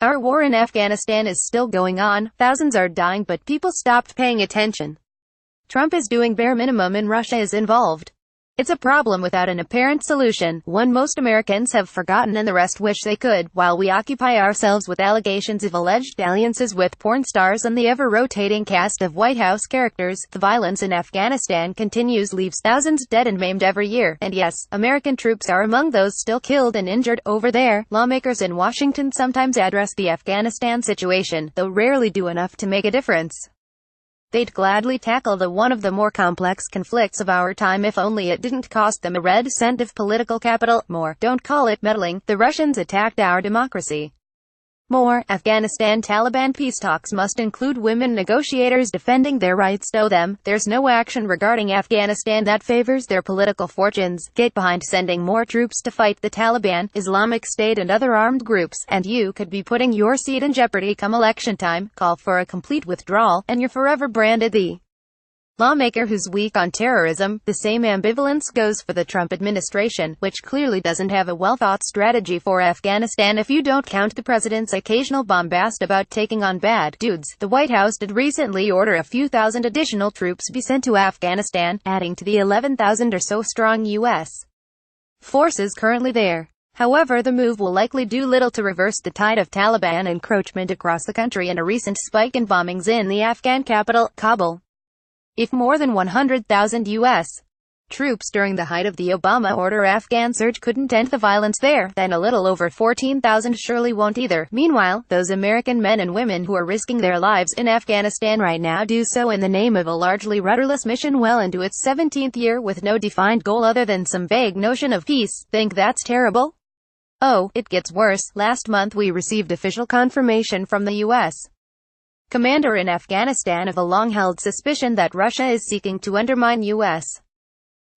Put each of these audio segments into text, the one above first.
Our war in Afghanistan is still going on, thousands are dying, but people stopped paying attention. Trump is doing bare minimum and Russia is involved. It's a problem without an apparent solution, one most Americans have forgotten and the rest wish they could, while we occupy ourselves with allegations of alleged alliances with porn stars and the ever-rotating cast of White House characters. The violence in Afghanistan continues, leaves thousands dead and maimed every year, and yes, American troops are among those still killed and injured over there. Lawmakers in Washington sometimes address the Afghanistan situation, though rarely do enough to make a difference. They'd gladly tackle one of the more complex conflicts of our time if only it didn't cost them a red cent of political capital. More, don't call it meddling, the Russians attacked our democracy. More, Afghanistan Taliban peace talks must include women negotiators defending their rights. To them, there's no action regarding Afghanistan that favors their political fortunes. Get behind sending more troops to fight the Taliban, Islamic State and other armed groups, and you could be putting your seat in jeopardy come election time. Call for a complete withdrawal, and you're forever branded the lawmaker who's weak on terrorism. The same ambivalence goes for the Trump administration, which clearly doesn't have a well-thought strategy for Afghanistan if you don't count the president's occasional bombast about taking on bad dudes. The White House did recently order a few thousand additional troops be sent to Afghanistan, adding to the 11,000 or so strong U.S. forces currently there. However, the move will likely do little to reverse the tide of Taliban encroachment across the country and a recent spike in bombings in the Afghan capital, Kabul. If more than 100,000 U.S. troops during the height of the Obama-order Afghan surge couldn't end the violence there, then a little over 14,000 surely won't either. Meanwhile, those American men and women who are risking their lives in Afghanistan right now do so in the name of a largely rudderless mission well into its 17th year with no defined goal other than some vague notion of peace. Think that's terrible? Oh, it gets worse. Last month we received official confirmation from the U.S. commander in Afghanistan of a long-held suspicion that Russia is seeking to undermine U.S.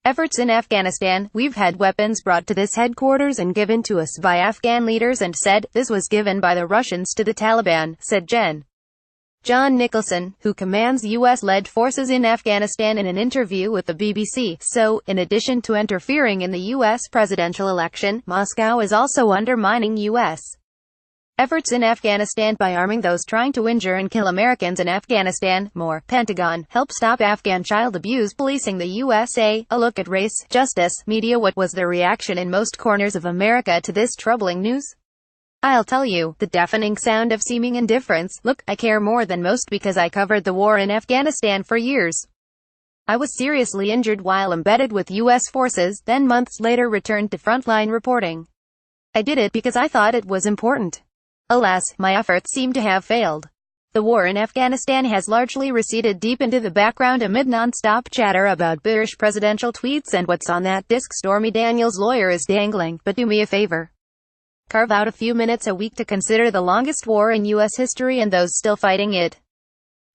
efforts in Afghanistan. We've had weapons brought to this headquarters and given to us by Afghan leaders and said, this was given by the Russians to the Taliban, said John Nicholson, who commands U.S.-led forces in Afghanistan in an interview with the BBC. So, in addition to interfering in the U.S. presidential election, Moscow is also undermining U.S. efforts in Afghanistan by arming those trying to injure and kill Americans in Afghanistan. More, Pentagon, help stop Afghan child abuse, policing the USA, a look at race, justice, media. What was the reaction in most corners of America to this troubling news? I'll tell you, the deafening sound of seeming indifference. Look, I care more than most because I covered the war in Afghanistan for years. I was seriously injured while embedded with U.S. forces, then months later returned to frontline reporting. I did it because I thought it was important. Alas, my efforts seem to have failed. The war in Afghanistan has largely receded deep into the background amid non-stop chatter about bearish presidential tweets and what's on that disc Stormy Daniels' lawyer is dangling. But do me a favor. Carve out a few minutes a week to consider the longest war in U.S. history and those still fighting it.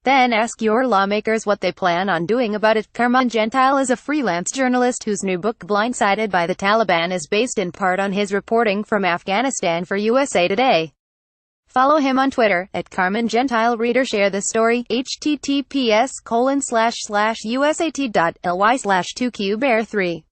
Then ask your lawmakers what they plan on doing about it. Carmine Gentile is a freelance journalist whose new book Blindsided by the Taliban is based in part on his reporting from Afghanistan for USA Today. Follow him on Twitter, @Carmine Gentile. Reader share this story, https://usat.ly/2qbear3